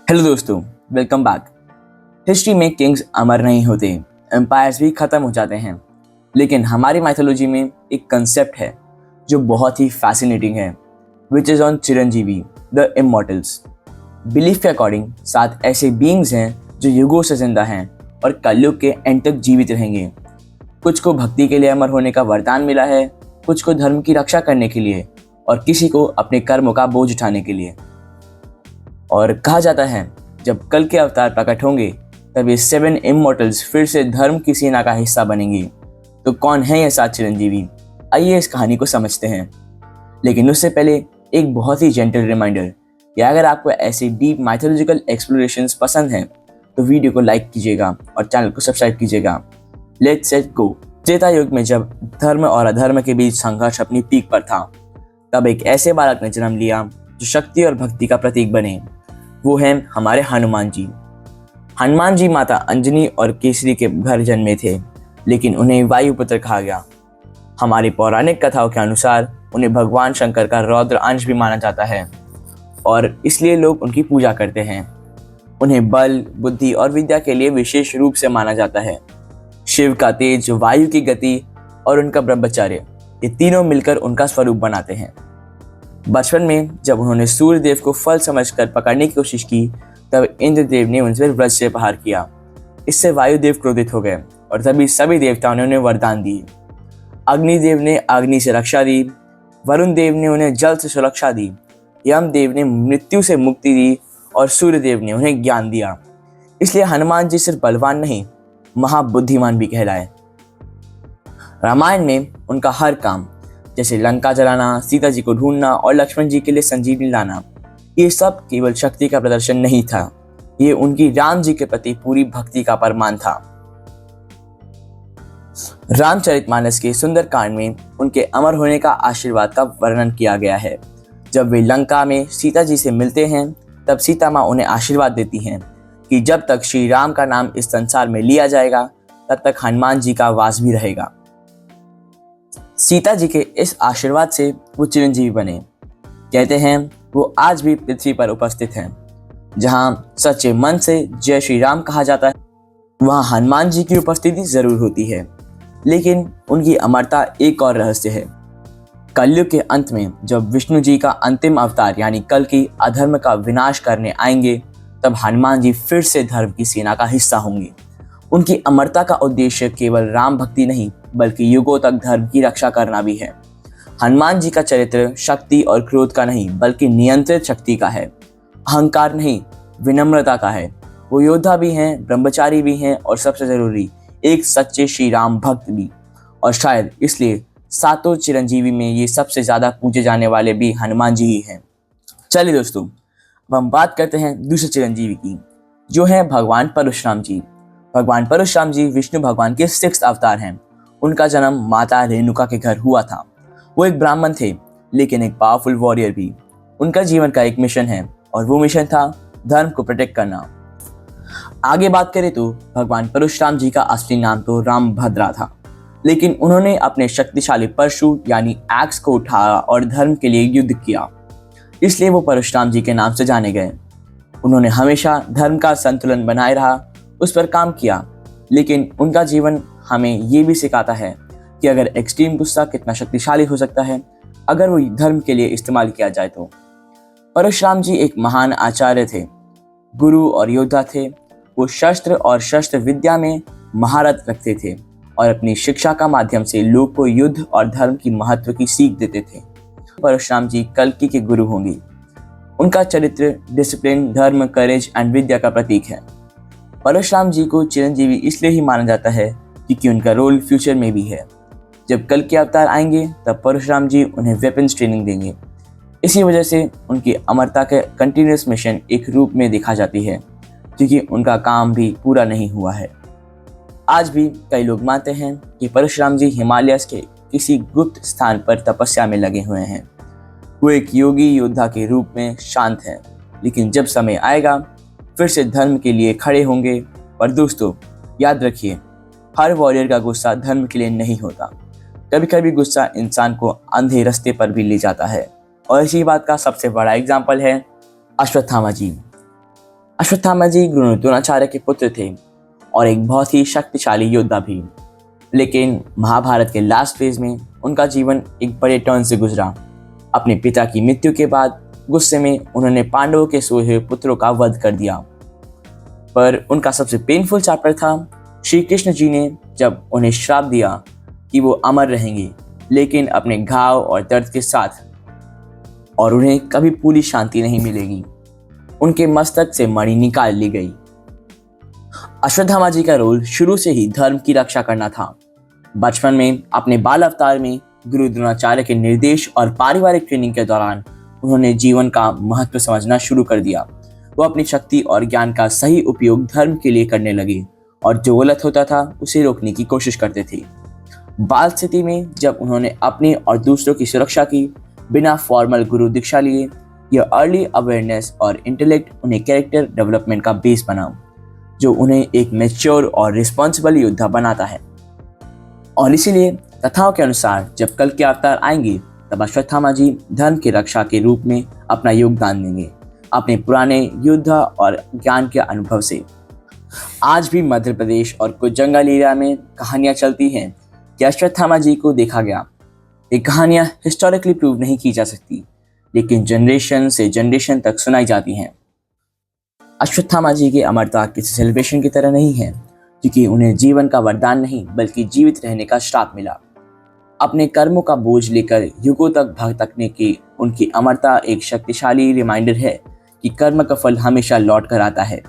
Hello दोस्तों, welcome back. History में Kings अमर नहीं होते, एम्पायर्स भी खत्म हो जाते हैं, लेकिन हमारी माइथोलॉजी में एक कंसेप्ट है जो बहुत ही फैसिनेटिंग है, which is on Chiranjeevi, the immortals. Belief के अकॉर्डिंग 7 ऐसे बीइंग्स हैं जो युगों से जिंदा हैं और कलयुग के एंड तक जीवित रहेंगे। कुछ को भक्ति के लिए अमर होने का वरदान मिला है, कुछ को धर्म की रक्षा करने के लिए और किसी को अपने कर्मों का बोझ उठाने के लिए। और कहा जाता है जब कल के अवतार प्रकट होंगे तब ये 7 इमॉर्टल्स फिर से धर्म की सेना का हिस्सा बनेंगे। तो कौन है ये 7 चिरंजीवी? आइए इस कहानी को समझते हैं, लेकिन उससे पहले एक बहुत ही जेंटल रिमाइंडर कि अगर आपको ऐसे डीप माइथोलॉजिकल एक्सप्लोरेशंस पसंद हैं तो वीडियो को लाइक कीजिएगा और चैनल को सब्सक्राइब कीजिएगा। Let's set go. त्रेता युग में जब धर्म और अधर्म के बीच संघर्ष अपनी पीक पर था, तब एक ऐसे बालक ने जन्म लिया जो शक्ति और भक्ति का प्रतीक बने। वो हैं हमारे हनुमान जी। हनुमान जी माता अंजनी और केसरी के घर जन्मे थे, लेकिन उन्हें वायुपुत्र कहा गया। हमारी पौराणिक कथाओं के अनुसार उन्हें भगवान शंकर का रौद्र अंश भी माना जाता है और इसलिए लोग उनकी पूजा करते हैं। उन्हें बल, बुद्धि और विद्या के लिए विशेष रूप से माना जाता है। शिव का तेज, वायु की गति और उनका ब्रह्मचर्य, ये तीनों मिलकर उनका स्वरूप बनाते हैं। बचपन में जब उन्होंने सूर्यदेव को फल समझकर पकड़ने की कोशिश की, तब इंद्रदेव ने उनसे वज्र से प्रहार किया। इससे वायुदेव क्रोधित हो गए और तभी सभी देवताओं ने उन्हें वरदान दिए। अग्निदेव ने अग्नि से रक्षा दी, वरुण देव ने उन्हें जल से सुरक्षा दी, यमदेव ने मृत्यु से मुक्ति दी और सूर्यदेव ने उन्हें ज्ञान दिया। इसलिए हनुमान जी सिर्फ बलवान नहीं, महाबुद्धिमान भी कहलाए। रामायण में उनका हर काम, जैसे लंका जलाना, सीता जी को ढूंढना और लक्ष्मण जी के लिए संजीवनी लाना, ये सब केवल शक्ति का प्रदर्शन नहीं था, ये उनकी राम जी के प्रति पूरी भक्ति का प्रमाण था। रामचरितमानस के सुंदरकांड में उनके अमर होने का आशीर्वाद का वर्णन किया गया है। जब वे लंका में सीता जी से मिलते हैं, तब सीता माँ उन्हें आशीर्वाद देती हैं कि जब तक श्री राम का नाम इस संसार में लिया जाएगा, तब तक हनुमान जी का वास भी रहेगा। सीता जी के इस आशीर्वाद से वो चिरंजीवी बने। कहते हैं वो आज भी पृथ्वी पर उपस्थित हैं। जहां सच्चे मन से जय श्री राम कहा जाता है, वहां हनुमान जी की उपस्थिति जरूर होती है, लेकिन उनकी अमरता एक और रहस्य है। कलयुग के अंत में जब विष्णु जी का अंतिम अवतार यानी कल की अधर्म का विनाश करने आएंगे, तब हनुमान जी फिर से धर्म की सेना का हिस्सा होंगे। उनकी अमरता का उद्देश्य केवल राम भक्ति नहीं, बल्कि युगों तक धर्म की रक्षा करना भी है। हनुमान जी का चरित्र शक्ति और क्रोध का नहीं, बल्कि नियंत्रित शक्ति का है। अहंकार नहीं, विनम्रता का है। वो योद्धा भी हैं, ब्रह्मचारी भी हैं और सबसे जरूरी एक सच्चे श्री राम भक्त भी। और शायद इसलिए 7 चिरंजीवी में ये सबसे ज्यादा पूजे जाने वाले भी हनुमान जी ही हैं। चलिए दोस्तों, अब हम बात करते हैं दूसरे चिरंजीवी की, जो है भगवान परशुराम जी। भगवान परशुराम जी विष्णु भगवान के 6th अवतार हैं। उनका जन्म माता रेणुका के घर हुआ था। वो एक ब्राह्मण थे, लेकिन एक पावरफुल वॉरियर भी। उनका जीवन का एक मिशन है और वो मिशन था धर्म को प्रोटेक्ट करना। आगे बात करें तो भगवान परशुराम जी का असली नाम तो रामभद्रा था, लेकिन उन्होंने अपने शक्तिशाली परशु यानी एक्स को उठाया और धर्म के लिए युद्ध किया। इसलिए वो परशुराम जी के नाम से जाने गए। उन्होंने हमेशा धर्म का संतुलन बनाए रहा, उस पर काम किया, लेकिन उनका जीवन हमें ये भी सिखाता है कि अगर एक्सट्रीम गुस्सा कितना शक्तिशाली हो सकता है अगर वो धर्म के लिए इस्तेमाल किया जाए तो। परशुराम जी एक महान आचार्य थे, गुरु और योद्धा थे। वो शस्त्र और शस्त्र विद्या में महारत रखते थे और अपनी शिक्षा का माध्यम से लोग को युद्ध और धर्म की महत्व की सीख देते थे। परशुराम जी कल्कि के गुरु होंगे। उनका चरित्र डिसिप्लिन, धर्म, करेज एंड विद्या का प्रतीक है। परशुराम जी को चिरंजीवी इसलिए ही माना जाता है क्योंकि उनका रोल फ्यूचर में भी है। जब कल के अवतार आएंगे तब परशुराम जी उन्हें वेपन्स ट्रेनिंग देंगे। इसी वजह से उनकी अमरता के कंटिन्यूस मिशन एक रूप में दिखा जाती है, क्योंकि उनका काम भी पूरा नहीं हुआ है। आज भी कई लोग मानते हैं कि परशुराम जी हिमालय के किसी गुप्त स्थान पर तपस्या में लगे हुए हैं। वो एक योगी योद्धा के रूप में शांत है, लेकिन जब समय आएगा फिर से धर्म के लिए खड़े होंगे। और दोस्तों याद रखिए, हर वॉरियर का गुस्सा धर्म के लिए नहीं होता। कभी कभी गुस्सा इंसान को अंधे रास्ते पर भी ले जाता है, और इसी बात का सबसे बड़ा एग्जाम्पल है अश्वत्थामा जी। अश्वत्थामा जी गुरु द्रोणाचार्य के पुत्र थे और एक बहुत ही शक्तिशाली योद्धा भी। लेकिन महाभारत के लास्ट फेज में उनका जीवन एक बड़े टर्न से गुजरा। अपने पिता की मृत्यु के बाद गुस्से में उन्होंने पांडवों के सोए हुए पुत्रों का वध कर दिया। पर उनका सबसे पेनफुल चैप्टर था श्री कृष्ण जी ने जब उन्हें श्राप दिया कि वो अमर रहेंगे, लेकिन अपने घाव और दर्द के साथ, और उन्हें कभी पूरी शांति नहीं मिलेगी। उनके मस्तक से मणि निकाल ली गई। अश्वत्थामा जी का रोल शुरू से ही धर्म की रक्षा करना था। बचपन में अपने बाल अवतार में गुरु द्रोणाचार्य के निर्देश और पारिवारिक ट्रेनिंग के दौरान उन्होंने जीवन का महत्व समझना शुरू कर दिया। वो अपनी शक्ति और ज्ञान का सही उपयोग धर्म के लिए करने लगे और जो गलत होता था उसे रोकने की कोशिश करते थे। बाल स्थिति में जब उन्होंने अपनी और दूसरों की सुरक्षा की बिना फॉर्मल गुरु दीक्षा लिए, यह अर्ली अवेयरनेस और इंटेलेक्ट उन्हें कैरेक्टर डेवलपमेंट का बेस बना, जो उन्हें एक मैच्योर और रिस्पॉन्सिबल योद्धा बनाता है। और इसीलिए कथाओं के अनुसार जब कल के अवतार आएंगे तब अश्वत्थामा जी धर्म की रक्षा के रूप में अपना योगदान देंगे, अपने पुराने युद्ध और ज्ञान के अनुभव से। आज भी मध्य प्रदेश और कुछ जंगल एरिया में कहानियां चलती हैं कि अश्वत्थामा जी को देखा गया। ये कहानियां हिस्टोरिकली प्रूव नहीं की जा सकती, लेकिन जनरेशन से जनरेशन तक सुनाई जाती हैं। अश्वत्थामा जी की अमरता किसी सेलिब्रेशन की तरह नहीं है, क्योंकि उन्हें जीवन का वरदान नहीं बल्कि जीवित रहने का श्राप मिला। अपने कर्मों का बोझ लेकर युगों तक भटकने की उनकी अमरता एक शक्तिशाली रिमाइंडर है कि कर्म का फल हमेशा लौट कर आता है।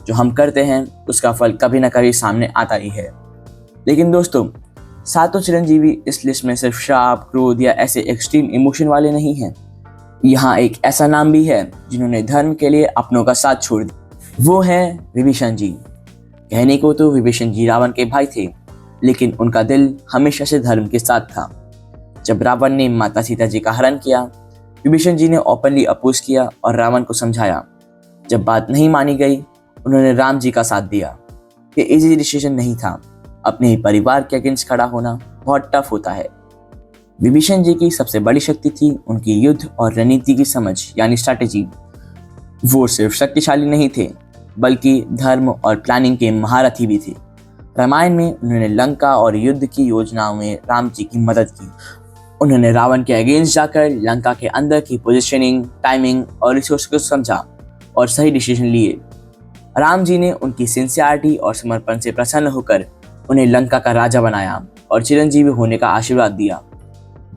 जो हम करते हैं उसका फल कभी ना कभी सामने आता ही है। लेकिन दोस्तों, सातों चिरंजीवी इस लिस्ट में सिर्फ श्राप, क्रोध या ऐसे एक्सट्रीम इमोशन वाले नहीं हैं। यहाँ एक ऐसा नाम भी है जिन्होंने धर्म के लिए अपनों का साथ छोड़ दिया। वो है विभीषण जी। कहने को तो विभीषण जी रावण के भाई थे, लेकिन उनका दिल हमेशा से धर्म के साथ था। जब रावण ने माता सीता जी का हरण किया, विभीषण जी ने ओपनली अपोज किया और रावण को समझाया। जब बात नहीं मानी गई, उन्होंने राम जी का साथ दिया। ये इजी डिसीजन नहीं था। अपने ही परिवार के अगेंस्ट खड़ा होना बहुत टफ होता है। विभीषण जी की सबसे बड़ी शक्ति थी उनकी युद्ध और रणनीति की समझ, यानी स्ट्रैटेजी। वो सिर्फ शक्तिशाली नहीं थे, बल्कि धर्म और प्लानिंग के महारथी भी थे। रामायण में उन्होंने लंका और युद्ध की योजनाओं में राम जी की मदद की। उन्होंने रावण के अगेंस्ट जाकर लंका के अंदर की पोजीशनिंग, टाइमिंग और रिसोर्स को समझा और सही डिसीजन लिए। राम जी ने उनकी सिंसियरिटी और समर्पण से प्रसन्न होकर उन्हें लंका का राजा बनाया और चिरंजीवी होने का आशीर्वाद दिया।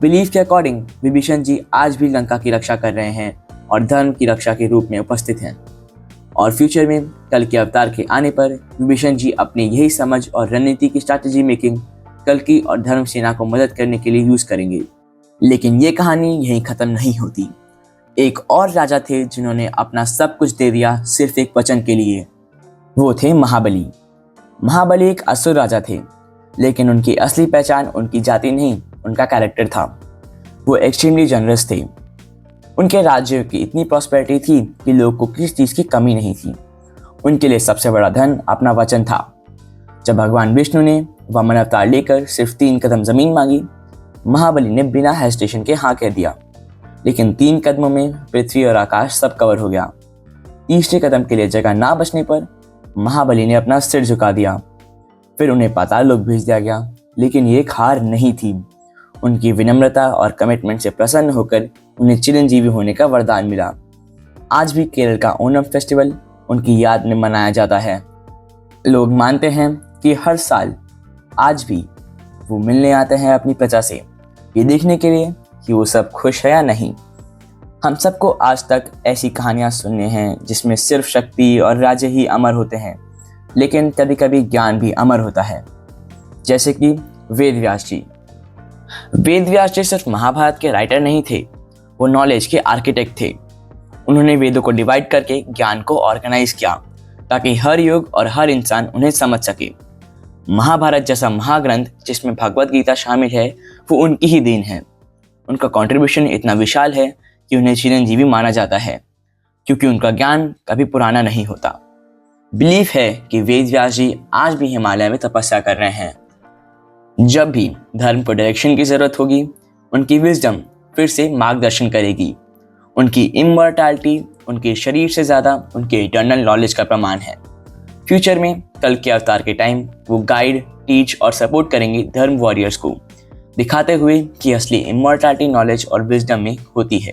बिलीफ के अकॉर्डिंग विभीषण जी आज भी लंका की रक्षा कर रहे हैं और धर्म की रक्षा के रूप में उपस्थित हैं। और फ्यूचर में कल के अवतार के आने पर विभीषण जी अपनी यही समझ और रणनीति की स्ट्रैटेजी मेकिंग कल्कि और धर्म सेना को मदद करने के लिए यूज करेंगे। लेकिन ये कहानी यहीं खत्म नहीं होती। एक और राजा थे जिन्होंने अपना सब कुछ दे दिया सिर्फ एक वचन के लिए। वो थे महाबली। महाबली एक असुर राजा थे, लेकिन उनकी असली पहचान उनकी जाति नहीं, उनका कैरेक्टर था। वो एक्सट्रीमली जनरस थे। उनके राज्य की इतनी प्रॉस्पेरिटी थी कि लोगों को किसी चीज़ की कमी नहीं थी। उनके लिए सबसे बड़ा धन अपना वचन था। जब भगवान विष्णु ने वामन अवतार लेकर सिर्फ 3 कदम जमीन मांगी, महाबली ने बिना हेजिटेशन के हाँ कह दिया। लेकिन 3 कदमों में पृथ्वी और आकाश सब कवर हो गया। तीसरे कदम के लिए जगह ना बचने पर महाबली ने अपना सिर झुका दिया। फिर उन्हें पाताल लोक भेज दिया गया। लेकिन ये एक हार नहीं थी। उनकी विनम्रता और कमिटमेंट से प्रसन्न होकर उन्हें चिरंजीवी होने का वरदान मिला। आज भी केरल का ओणम फेस्टिवल उनकी याद में मनाया जाता है। लोग मानते हैं कि हर साल आज भी वो मिलने आते हैं अपनी प्रजा से, ये देखने के लिए कि वो सब खुश है या नहीं। हम सबको आज तक ऐसी कहानियां सुनने हैं जिसमें सिर्फ शक्ति और राज्य ही अमर होते हैं, लेकिन कभी कभी ज्ञान भी अमर होता है। जैसे कि वेद व्यास जी। वेद व्यास जी सिर्फ महाभारत के राइटर नहीं थे, वो नॉलेज के आर्किटेक्ट थे। उन्होंने वेदों को डिवाइड करके ज्ञान को ऑर्गेनाइज किया ताकि हर युग और हर इंसान उन्हें समझ सके। महाभारत जैसा महाग्रंथ जिसमें भगवत गीता शामिल है, वो उनकी ही देन है। उनका कंट्रीब्यूशन इतना विशाल है कि उन्हें चिरंजीवी माना जाता है, क्योंकि उनका ज्ञान कभी पुराना नहीं होता। बिलीफ है कि वेद व्यास जी आज भी हिमालय में तपस्या कर रहे हैं। जब भी धर्म को डायरेक्शन की जरूरत होगी, उनकी विजडम फिर से मार्गदर्शन करेगी। उनकी इमॉर्टैलिटी उनके शरीर से ज़्यादा उनके इटर्नल नॉलेज का प्रमाण है। फ्यूचर में कल के अवतार के टाइम वो गाइड, टीच और सपोर्ट करेंगे धर्म वॉरियर्स को, दिखाते हुए कि असली इमॉर्टैलिटी नॉलेज और विजडम में होती है।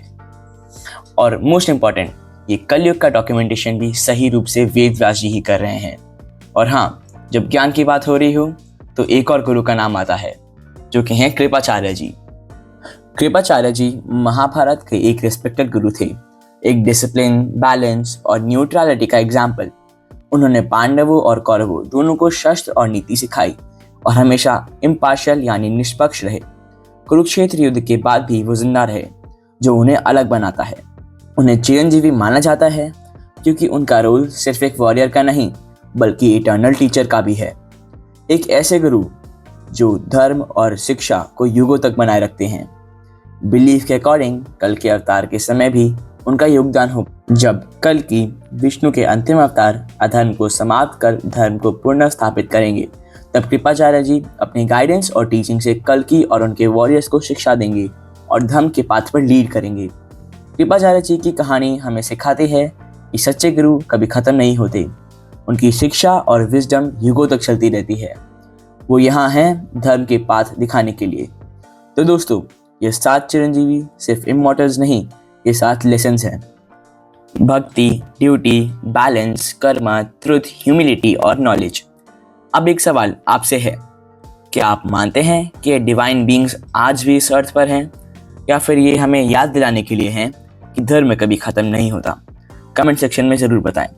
और मोस्ट इम्पॉर्टेंट, ये कलयुग का डॉक्यूमेंटेशन भी सही रूप से वेद व्यास जी ही कर रहे हैं। और हाँ, जब ज्ञान की बात हो रही हो तो एक और गुरु का नाम आता है, जो कि हैं कृपाचार्य जी। कृपाचार्य जी महाभारत के एक रिस्पेक्टेड गुरु थे, एक डिसिप्लिन, बैलेंस और न्यूट्रलिटी का एग्जाम्पल। उन्होंने पांडवों और कौरवों दोनों को शस्त्र और नीति सिखाई और हमेशा इम्पार्शियल यानी निष्पक्ष रहे। कुरुक्षेत्र युद्ध के बाद भी वो जिंदा रहे, जो उन्हें अलग बनाता है। उन्हें चिरंजीवी माना जाता है क्योंकि उनका रोल सिर्फ एक वॉरियर का नहीं बल्कि इटर्नल टीचर का भी है। एक ऐसे गुरु जो धर्म और शिक्षा को युगों तक बनाए रखते हैं। बिलीफ के अकॉर्डिंग कल के अवतार के समय भी उनका योगदान हो। जब कल की विष्णु के अंतिम अवतार अधर्म को समाप्त कर धर्म को पुनः स्थापित करेंगे, तब कृपाचार्य जी अपने गाइडेंस और टीचिंग से कल की और उनके वॉरियर्स को शिक्षा देंगे और धर्म के पाथ पर लीड करेंगे। कृपाचार्य जी की कहानी हमें सिखाती है कि सच्चे गुरु कभी खत्म नहीं होते। उनकी शिक्षा और विजडम युगों तक चलती रहती है। वो यहाँ हैं धर्म के पाथ दिखाने के लिए। तो दोस्तों, ये 7 चिरंजीवी सिर्फ इमॉर्टल्स नहीं, ये 7 लेसन्स हैं। भक्ति, duty, balance, Karma, truth, humility और नॉलेज। अब एक सवाल आपसे है, क्या आप मानते हैं कि ये डिवाइन बीइंग्स आज भी इस अर्थ पर हैं, या फिर ये हमें याद दिलाने के लिए हैं कि धर्म कभी खत्म नहीं होता? कमेंट सेक्शन में ज़रूर बताएं।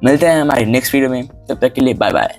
मिलते हैं हमारे नेक्स्ट वीडियो में, तब तक के लिए बाय बाय।